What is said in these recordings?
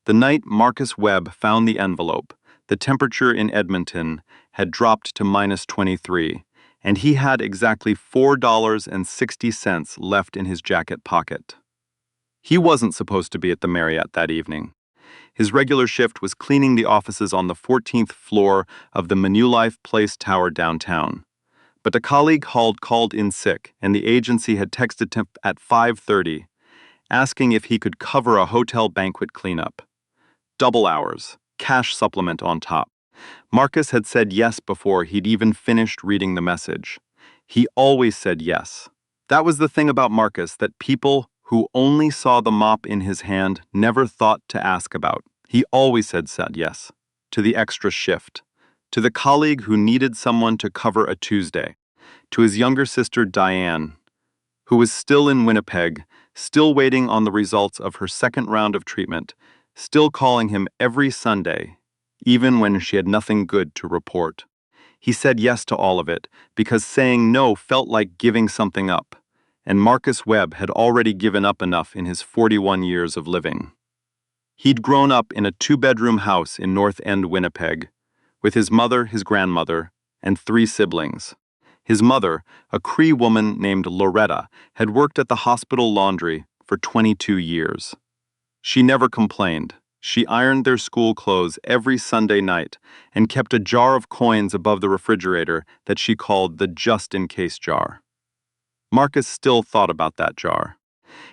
The night Marcus Webb found the envelope, the temperature in Edmonton had dropped to -23, and he had exactly $4.60 left in his jacket pocket. He wasn't supposed to be at the Marriott that evening. His regular shift was cleaning the offices on the 14th floor of the Manulife Place Tower downtown. But a colleague called in sick, and the agency had texted him at 5:30, asking if he could cover a hotel banquet cleanup. Double hours, cash supplement on top. Marcus had said yes before he'd even finished reading the message. He always said yes. That was the thing about Marcus that people who only saw the mop in his hand never thought to ask about. He always said yes to the extra shift, to the colleague who needed someone to cover a Tuesday, to his younger sister Diane, who was still in Winnipeg, still waiting on the results of her second round of treatment, still calling him every Sunday, even when she had nothing good to report. He said yes to all of it because saying no felt like giving something up, and Marcus Webb had already given up enough in his 41 years of living. He'd grown up in a 2-bedroom house in North End, Winnipeg, with his mother, his grandmother, and 3 siblings. His mother, a Cree woman named Loretta, had worked at the hospital laundry for 22 years. She never complained. She ironed their school clothes every Sunday night and kept a jar of coins above the refrigerator that she called the just-in-case jar. Marcus still thought about that jar.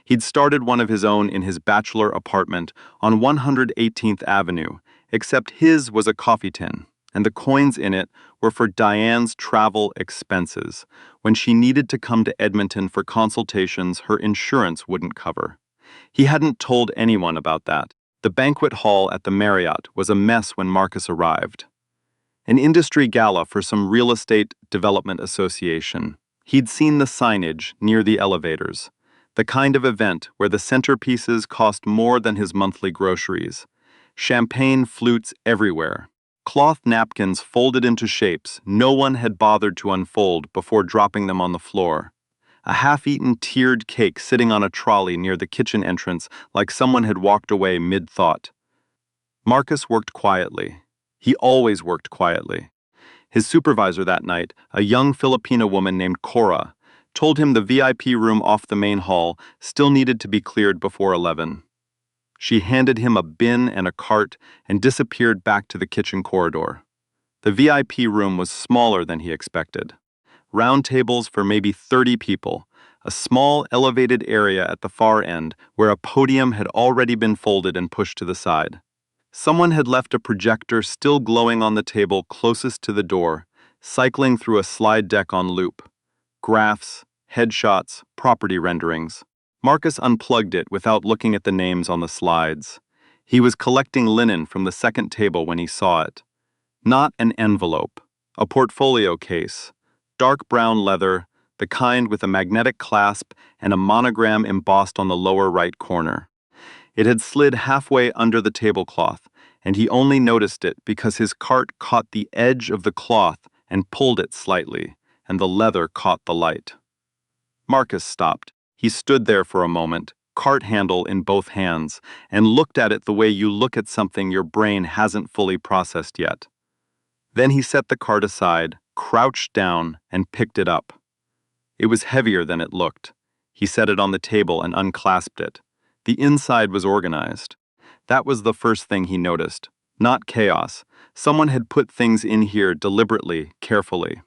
He'd started one of his own in his bachelor apartment on 118th Avenue, except his was a coffee tin, and the coins in it were for Diane's travel expenses when she needed to come to Edmonton for consultations her insurance wouldn't cover. He hadn't told anyone about that. The banquet hall at the Marriott was a mess when Marcus arrived. An industry gala for some real estate development association. He'd seen the signage near the elevators, the kind of event where the centerpieces cost more than his monthly groceries. Champagne flutes everywhere. Cloth napkins folded into shapes no one had bothered to unfold before dropping them on the floor. A half-eaten tiered cake sitting on a trolley near the kitchen entrance like someone had walked away mid-thought. Marcus worked quietly. He always worked quietly. His supervisor that night, a young Filipino woman named Cora, told him the VIP room off the main hall still needed to be cleared before 11. She handed him a bin and a cart and disappeared back to the kitchen corridor. The VIP room was smaller than he expected. Round tables for maybe 30 people, a small elevated area at the far end where a podium had already been folded and pushed to the side. Someone had left a projector still glowing on the table closest to the door, cycling through a slide deck on loop. Graphs, headshots, property renderings. Marcus unplugged it without looking at the names on the slides. He was collecting linen from the second table when he saw it. Not an envelope, a portfolio case, dark brown leather, the kind with a magnetic clasp and a monogram embossed on the lower right corner. It had slid halfway under the tablecloth, and he only noticed it because his cart caught the edge of the cloth and pulled it slightly, and the leather caught the light. Marcus stopped. He stood there for a moment, cart handle in both hands, and looked at it the way you look at something your brain hasn't fully processed yet. Then he set the cart aside, crouched down, and picked it up. It was heavier than it looked. He set it on the table and unclasped it. The inside was organized. That was the first thing he noticed. Not chaos. Someone had put things in here deliberately, carefully.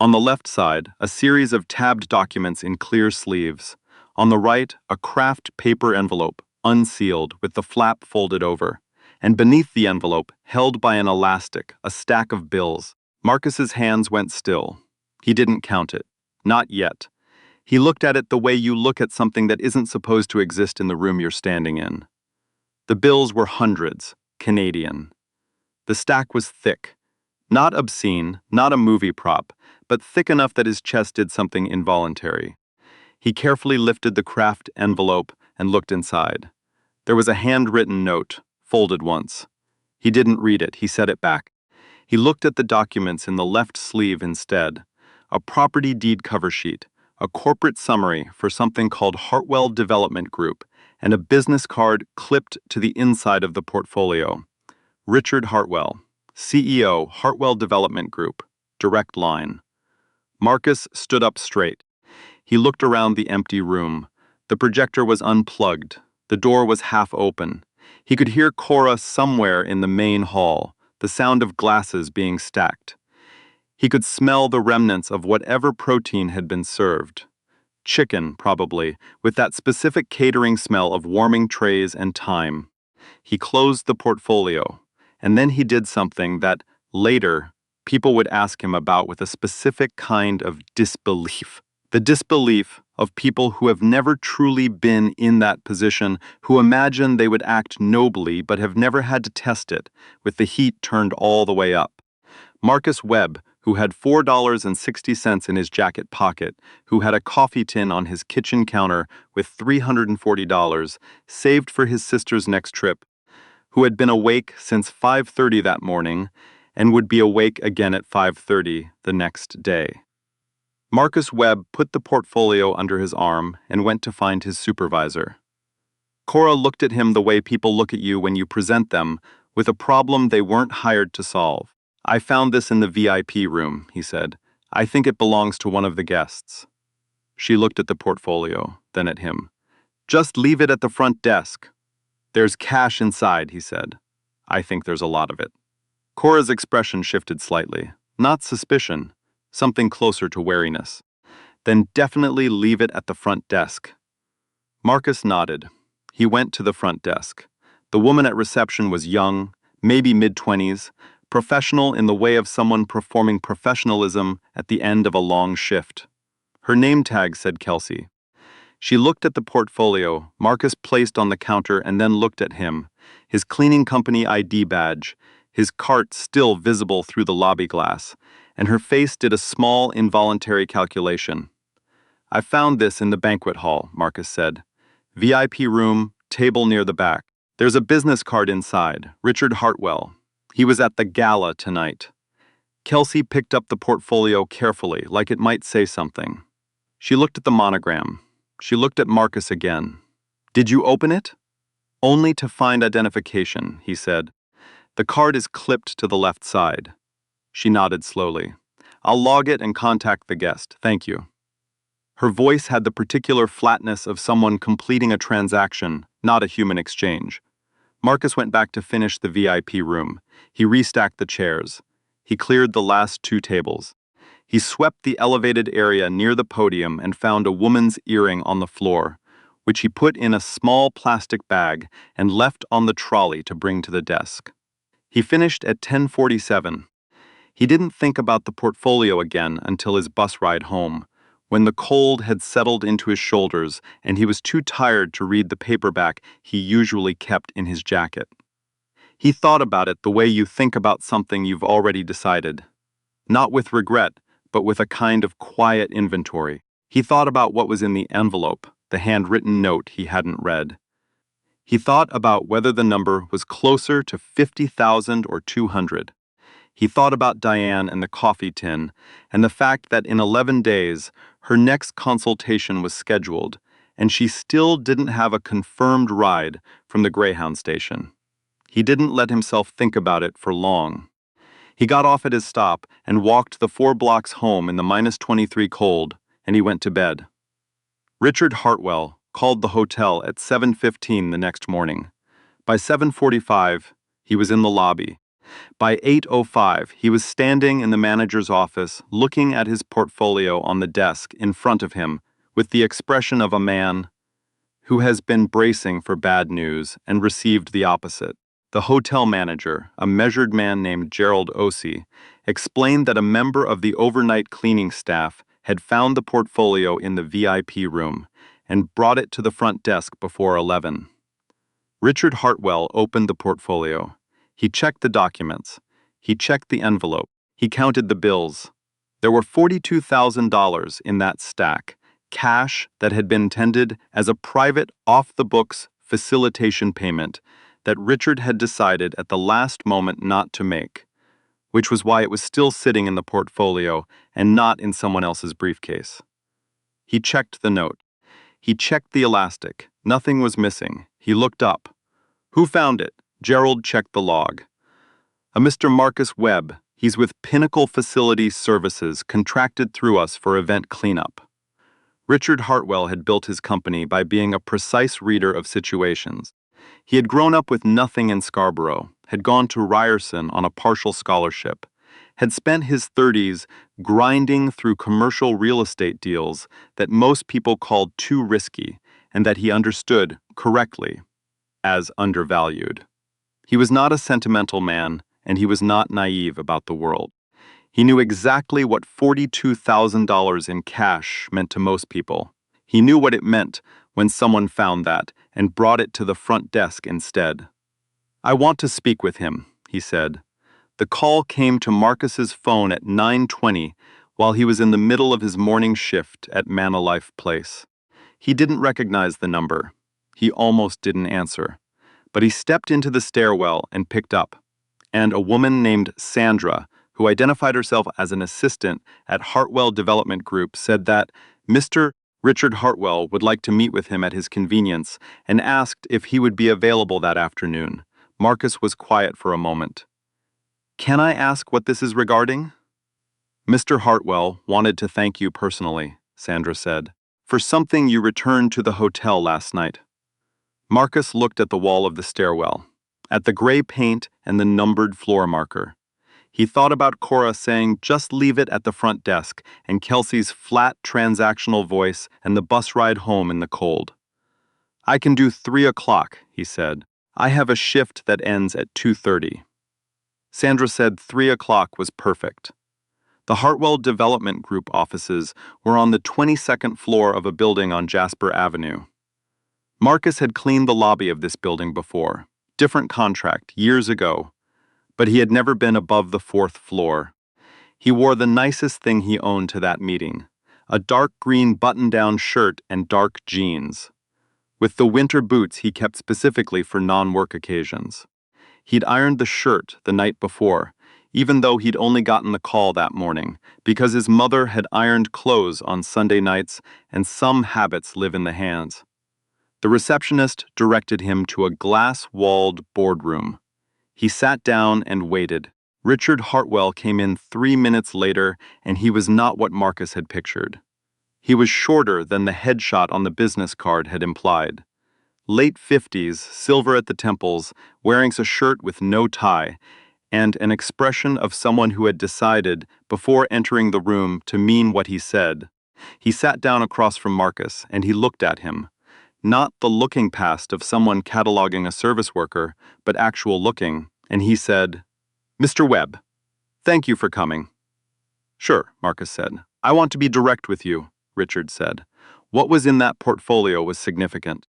On the left side, a series of tabbed documents in clear sleeves. On the right, a craft paper envelope, unsealed, with the flap folded over. And beneath the envelope, held by an elastic, a stack of bills. Marcus's hands went still. He didn't count it. Not yet. He looked at it the way you look at something that isn't supposed to exist in the room you're standing in. The bills were hundreds, Canadian. The stack was thick. Not obscene, not a movie prop, but thick enough that his chest did something involuntary. He carefully lifted the craft envelope and looked inside. There was a handwritten note, folded once. He didn't read it, he set it back. He looked at the documents in the left sleeve instead. A property deed cover sheet, a corporate summary for something called Hartwell Development Group, and a business card clipped to the inside of the portfolio. Richard Hartwell, CEO, Hartwell Development Group, direct line. Marcus stood up straight. He looked around the empty room. The projector was unplugged. The door was half open. He could hear Cora somewhere in the main hall, the sound of glasses being stacked. He could smell the remnants of whatever protein had been served. Chicken, probably, with that specific catering smell of warming trays and thyme. He closed the portfolio, and then he did something that, later, people would ask him about with a specific kind of disbelief. The disbelief of people who have never truly been in that position, who imagine they would act nobly but have never had to test it, with the heat turned all the way up. Marcus Webb, who had $4.60 in his jacket pocket, who had a coffee tin on his kitchen counter with $340 saved for his sister's next trip, who had been awake since 5:30 that morning and would be awake again at 5:30 the next day. Marcus Webb put the portfolio under his arm and went to find his supervisor. Cora looked at him the way people look at you when you present them with a problem they weren't hired to solve. "I found this in the VIP room," he said. "I think it belongs to one of the guests." She looked at the portfolio, then at him. "Just leave it at the front desk." "There's cash inside," he said. "I think there's a lot of it." Cora's expression shifted slightly. Not suspicion, something closer to wariness. "Then definitely leave it at the front desk." Marcus nodded. He went to the front desk. The woman at reception was young, maybe mid-20s, professional in the way of someone performing professionalism at the end of a long shift. Her name tag said Kelsey. She looked at the portfolio Marcus placed on the counter and then looked at him, his cleaning company ID badge, his cart still visible through the lobby glass, and her face did a small, involuntary calculation. "I found this in the banquet hall," Marcus said. "VIP room, table near the back. There's a business card inside, Richard Hartwell. He was at the gala tonight." Kelsey picked up the portfolio carefully, like it might say something. She looked at the monogram. She looked at Marcus again. "Did you open it?" "Only to find identification," he said. "The card is clipped to the left side." She nodded slowly. "I'll log it and contact the guest, thank you." Her voice had the particular flatness of someone completing a transaction, not a human exchange. Marcus went back to finish the VIP room. He restacked the chairs. He cleared the last 2 tables. He swept the elevated area near the podium and found a woman's earring on the floor, which he put in a small plastic bag and left on the trolley to bring to the desk. He finished at 10:47. He didn't think about the portfolio again until his bus ride home, when the cold had settled into his shoulders and he was too tired to read the paperback he usually kept in his jacket. He thought about it the way you think about something you've already decided. Not with regret, but with a kind of quiet inventory. He thought about what was in the envelope, the handwritten note he hadn't read. He thought about whether the number was closer to 50,000 or 200. He thought about Diane and the coffee tin, and the fact that in 11 days, her next consultation was scheduled, and she still didn't have a confirmed ride from the Greyhound station. He didn't let himself think about it for long. He got off at his stop and walked the 4 blocks home in the -23 cold, and he went to bed. Richard Hartwell called the hotel at 7:15 the next morning. By 7:45, he was in the lobby. By 8:05, he was standing in the manager's office looking at his portfolio on the desk in front of him with the expression of a man who has been bracing for bad news and received the opposite. The hotel manager, a measured man named Gerald Ossie, explained that a member of the overnight cleaning staff had found the portfolio in the VIP room and brought it to the front desk before 11. Richard Hartwell opened the portfolio. He checked the documents. He checked the envelope. He counted the bills. There were $42,000 in that stack, cash that had been intended as a private, off-the-books facilitation payment that Richard had decided at the last moment not to make, which was why it was still sitting in the portfolio and not in someone else's briefcase. He checked the note. He checked the elastic, Nothing was missing. He looked up. Who found it? Gerald checked the log. A Mr. Marcus Webb. He's with Pinnacle Facility Services, contracted through us for event cleanup. Richard Hartwell had built his company by being a precise reader of situations. He had grown up with nothing in Scarborough, had gone to Ryerson on a partial scholarship, had spent his 30s grinding through commercial real estate deals that most people called too risky and that he understood, correctly, as undervalued. He was not a sentimental man, and he was not naive about the world. He knew exactly what $42,000 in cash meant to most people. He knew what it meant when someone found that and brought it to the front desk instead. "I want to speak with him," he said. The call came to Marcus's phone at 9:20 while he was in the middle of his morning shift at Manalife Place. He didn't recognize the number. He almost didn't answer. But he stepped into the stairwell and picked up. And a woman named Sandra, who identified herself as an assistant at Hartwell Development Group, said that Mr. Richard Hartwell would like to meet with him at his convenience and asked if he would be available that afternoon. Marcus was quiet for a moment. "Can I ask what this is regarding?" "Mr. Hartwell wanted to thank you personally," Sandra said, "for something you returned to the hotel last night." Marcus looked at the wall of the stairwell, at the gray paint and the numbered floor marker. He thought about Cora saying, "Just leave it at the front desk," and Kelsey's flat transactional voice and the bus ride home in the cold. "I can do 3 o'clock," he said. "I have a shift that ends at 2:30. Sandra said 3 o'clock was perfect. The Hartwell Development Group offices were on the 22nd floor of a building on Jasper Avenue. Marcus had cleaned the lobby of this building before, different contract, years ago, but he had never been above the 4th floor. He wore the nicest thing he owned to that meeting, a dark green button-down shirt and dark jeans, with the winter boots he kept specifically for non-work occasions. He'd ironed the shirt the night before, even though he'd only gotten the call that morning, because his mother had ironed clothes on Sunday nights, and some habits live in the hands. The receptionist directed him to a glass-walled boardroom. He sat down and waited. Richard Hartwell came in 3 minutes later, and he was not what Marcus had pictured. He was shorter than the headshot on the business card had implied. Late 50s, silver at the temples, wearing a shirt with no tie, and an expression of someone who had decided, before entering the room, to mean what he said. He sat down across from Marcus, and he looked at him. Not the looking past of someone cataloging a service worker, but actual looking, and he said, "Mr. Webb, thank you for coming." "Sure," Marcus said. "I want to be direct with you," Richard said. What was in that portfolio was significant.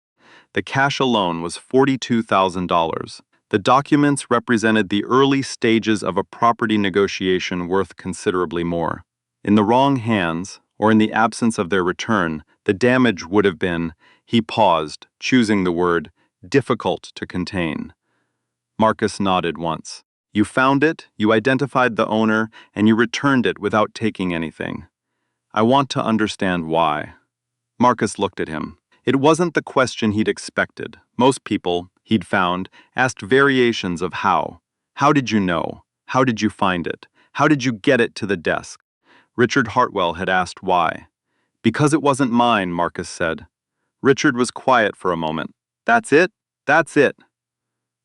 The cash alone was $42,000. The documents represented the early stages of a property negotiation worth considerably more. In the wrong hands, or in the absence of their return, the damage would have been, he paused, choosing the word, difficult to contain. Marcus nodded once. "You found it, you identified the owner, and you returned it without taking anything. I want to understand why." Marcus looked at him. It wasn't the question he'd expected. Most people, he'd found, asked variations of how. How did you know? How did you find it? How did you get it to the desk? Richard Hartwell had asked why. "Because it wasn't mine," Marcus said. Richard was quiet for a moment. "That's it? That's it."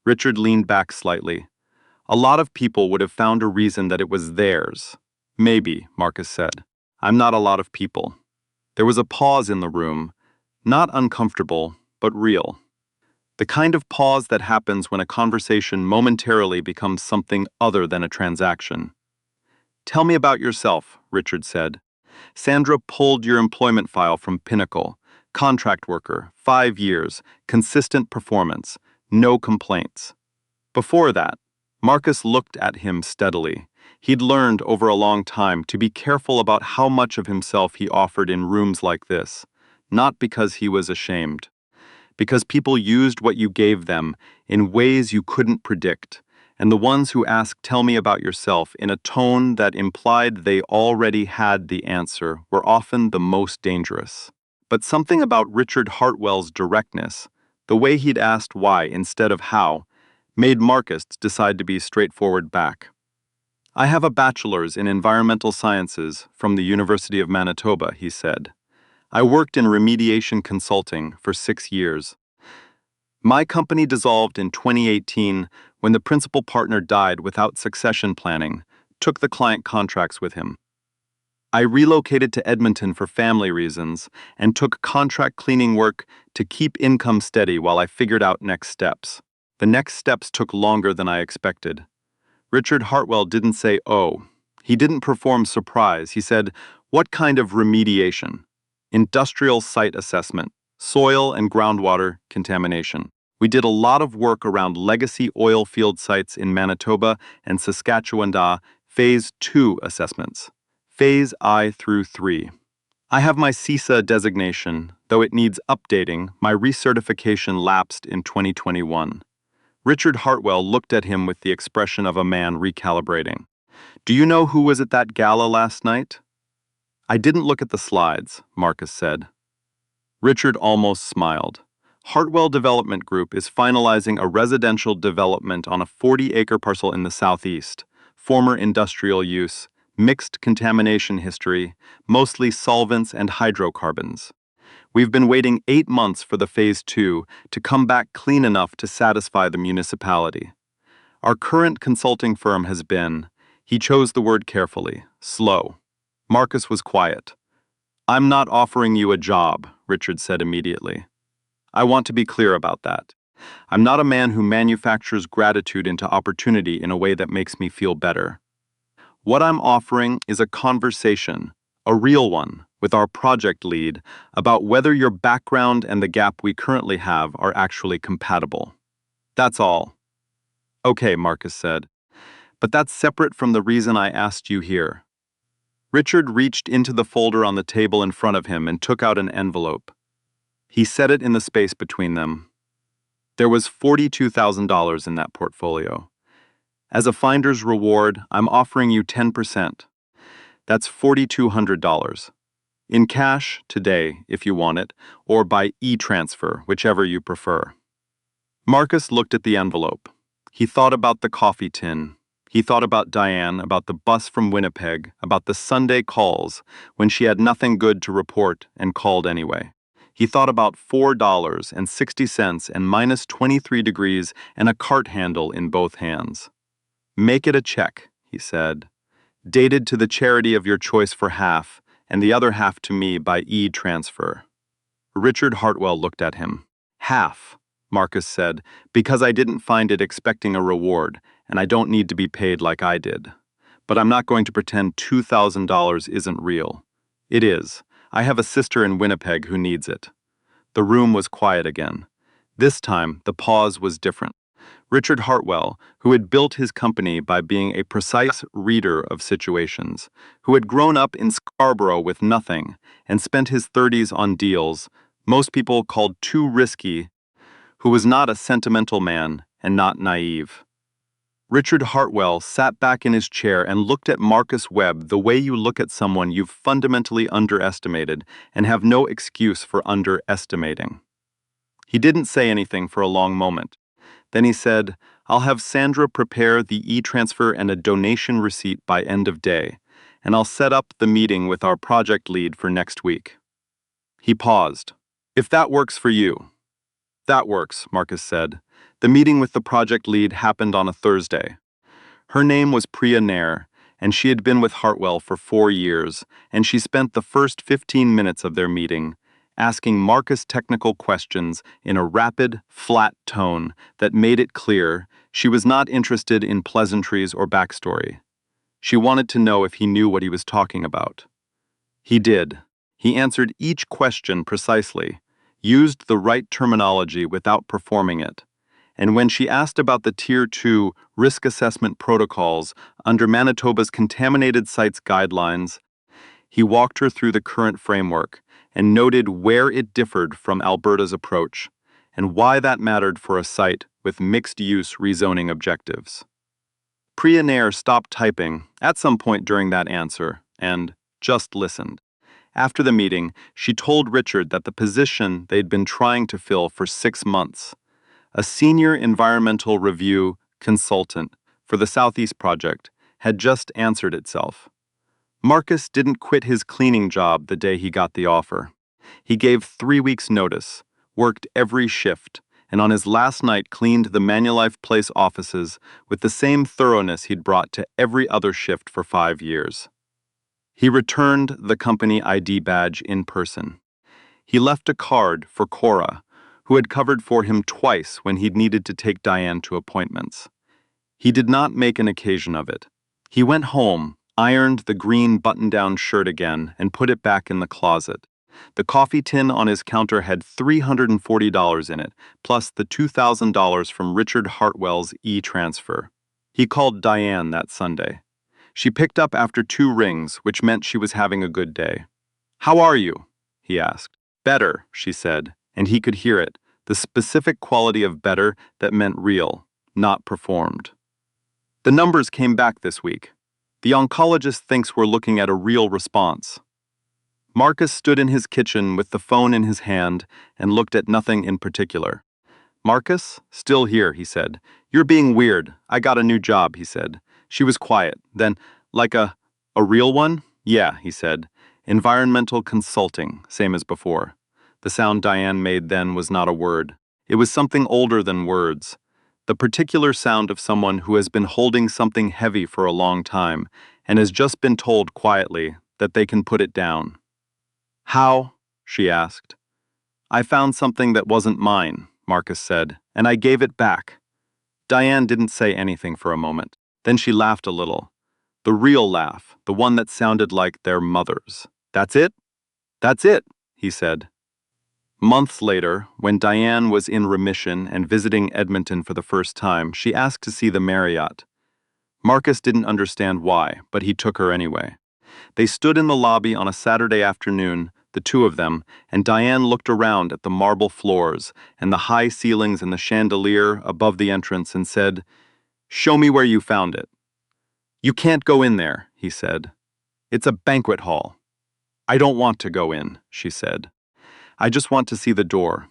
Richard leaned back slightly. "A lot of people would have found a reason that it was theirs." "Maybe," Marcus said. "I'm not a lot of people." There was a pause in the room, not uncomfortable, but real. The kind of pause that happens when a conversation momentarily becomes something other than a transaction. "Tell me about yourself," Richard said. Sandra pulled your employment file from Pinnacle. Contract worker, 5 years, consistent performance, no complaints. Before that, Marcus looked at him steadily. He'd learned over a long time to be careful about how much of himself he offered in rooms like this, not because he was ashamed, because people used what you gave them in ways you couldn't predict, and the ones who asked "tell me about yourself" in a tone that implied they already had the answer were often the most dangerous. but something about Richard Hartwell's directness, the way he'd asked why instead of how, made Marcus decide to be straightforward back. "I have a bachelor's in environmental sciences from the University of Manitoba," he said. "I worked in remediation consulting for 6 years. My company dissolved in 2018 when the principal partner died without succession planning, took the client contracts with him. I relocated to Edmonton for family reasons and took contract cleaning work to keep income steady while I figured out next steps. The next steps took longer than I expected." Richard Hartwell didn't say, "Oh." He didn't perform surprise. He said, "What kind of remediation?" "Industrial site assessment, soil and groundwater contamination. We did a lot of work around legacy oil field sites in Manitoba and Saskatchewan. Phase 2 assessments. Phase I through 3. I have my CISA designation, though it needs updating. My recertification lapsed in 2021. Richard Hartwell looked at him with the expression of a man recalibrating. "Do you know who was at that gala last night?" "I didn't look at the slides," Marcus said. Richard almost smiled. "Hartwell Development Group is finalizing a residential development on a 40-acre parcel in the southeast, former industrial use, mixed contamination history, mostly solvents and hydrocarbons. We've been waiting 8 months for the Phase 2 to come back clean enough to satisfy the municipality. Our current consulting firm has been," he chose the word carefully, "slow." Marcus was quiet. "I'm not offering you a job," Richard said immediately. "I want to be clear about that. I'm not a man who manufactures gratitude into opportunity in a way that makes me feel better. What I'm offering is a conversation, a real one, with our project lead about whether your background and the gap we currently have are actually compatible. That's all." "Okay," Marcus said. "But that's separate from the reason I asked you here." Richard reached into the folder on the table in front of him and took out an envelope. He set it in the space between them. There was $42,000 in that portfolio. "As a finder's reward, I'm offering you 10%. That's $4,200. In cash, today, if you want it, or by e-transfer, whichever you prefer." Marcus looked at the envelope. He thought about the coffee tin. He thought about Diane, about the bus from Winnipeg, about the Sunday calls, when she had nothing good to report and called anyway. He thought about $4.60 and minus 23 degrees and a cart handle in both hands. "Make it a check," he said, "dated to the charity of your choice for half, and the other half to me by e-transfer." Richard Hartwell looked at him. "Half," Marcus said, "because I didn't find it expecting a reward, and I don't need to be paid like I did. But I'm not going to pretend $2,000 isn't real. It is. I have a sister in Winnipeg who needs it." The room was quiet again. This time, the pause was different. Richard Hartwell, who had built his company by being a precise reader of situations, who had grown up in Scarborough with nothing and spent his 30s on deals most people called too risky, who was not a sentimental man and not naive. Richard Hartwell sat back in his chair and looked at Marcus Webb the way you look at someone you've fundamentally underestimated and have no excuse for underestimating. He didn't say anything for a long moment. Then he said, "I'll have Sandra prepare the e-transfer and a donation receipt by end of day, and I'll set up the meeting with our project lead for next week." He paused. "If that works for you." "That works," Marcus said. The meeting with the project lead happened on a Thursday. Her name was Billionaire, and she had been with Hartwell for 4 years, and she spent the first 15 minutes of their meeting asking Marcus technical questions in a rapid, flat tone that made it clear she was not interested in pleasantries or backstory. She wanted to know if he knew what he was talking about. He did. He answered each question precisely, used the right terminology without performing it. And when she asked about the Tier 2 risk assessment protocols under Manitoba's Contaminated Sites Guidelines, he walked her through the current framework and noted where it differed from Alberta's approach and why that mattered for a site with mixed-use rezoning objectives. Billionaire stopped typing at some point during that answer and just listened. After the meeting, she told Richard that the position they'd been trying to fill for 6 months, a senior environmental review consultant for the Southeast Project, had just answered itself. Marcus didn't quit his cleaning job the day he got the offer. He gave 3 weeks' notice, worked every shift, and on his last night cleaned the Manulife Place offices with the same thoroughness he'd brought to every other shift for 5 years. He returned the company ID badge in person. He left a card for Cora, who had covered for him twice when he'd needed to take Diane to appointments. He did not make an occasion of it. He went home, ironed the green button-down shirt again, and put it back in the closet. The coffee tin on his counter had $340 in it, plus the $2,000 from Richard Hartwell's e-transfer. He called Diane that Sunday. She picked up after 2 rings, which meant she was having a good day. "How are you?" he asked. "Better," she said, and he could hear it, the specific quality of better that meant real, not performed. "The numbers came back this week. The oncologist thinks we're looking at a real response." Marcus stood in his kitchen with the phone in his hand and looked at nothing in particular. "Marcus? Still here," he said. "You're being weird. I got a new job," he said. She was quiet. Then, "Like a real one?" "Yeah," he said. "Environmental consulting, same as before." The sound Diane made then was not a word. It was something older than words. The particular sound of someone who has been holding something heavy for a long time and has just been told quietly that they can put it down. "How?" she asked. "I found something that wasn't mine," Marcus said, "and I gave it back." Diane didn't say anything for a moment. Then she laughed a little. The real laugh, the one that sounded like their mother's. "That's it?" "That's it," he said. Months later, when Diane was in remission and visiting Edmonton for the first time, she asked to see the Marriott. Marcus didn't understand why, but he took her anyway. They stood in the lobby on a Saturday afternoon, the two of them, and Diane looked around at the marble floors and the high ceilings and the chandelier above the entrance and said, "Show me where you found it." "You can't go in there," he said. "It's a banquet hall." "I don't want to go in," she said. "I just want to see the door."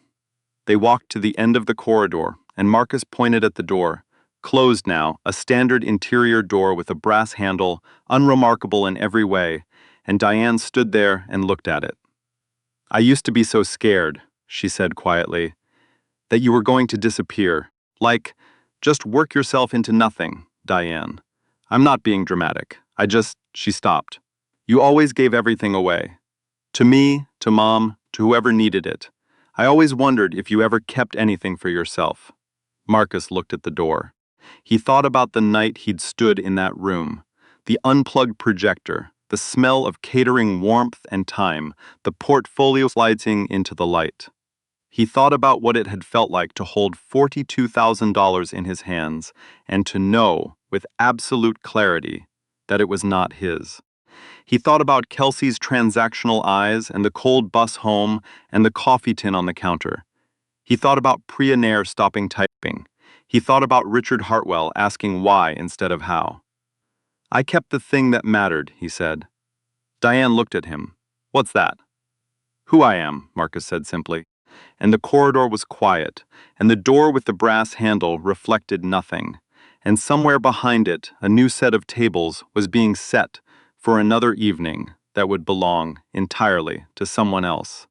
They walked to the end of the corridor, and Marcus pointed at the door. Closed now, a standard interior door with a brass handle, unremarkable in every way, and Diane stood there and looked at it. "I used to be so scared," she said quietly, "that you were going to disappear. Like, just work yourself into nothing, Diane. I'm not being dramatic. She stopped. "You always gave everything away. To me, to Mom, to whoever needed it. I always wondered if you ever kept anything for yourself." Marcus looked at the door. He thought about the night he'd stood in that room, the unplugged projector, the smell of catering warmth and time, the portfolio sliding into the light. He thought about what it had felt like to hold $42,000 in his hands and to know, with absolute clarity, that it was not his. He thought about Kelsey's transactional eyes and the cold bus home and the coffee tin on the counter. He thought about Billionaire stopping typing. He thought about Richard Hartwell asking why instead of how. "I kept the thing that mattered," he said. Diane looked at him. "What's that?" "Who I am," Marcus said simply. And the corridor was quiet, and the door with the brass handle reflected nothing. And somewhere behind it, a new set of tables was being set for another evening that would belong entirely to someone else.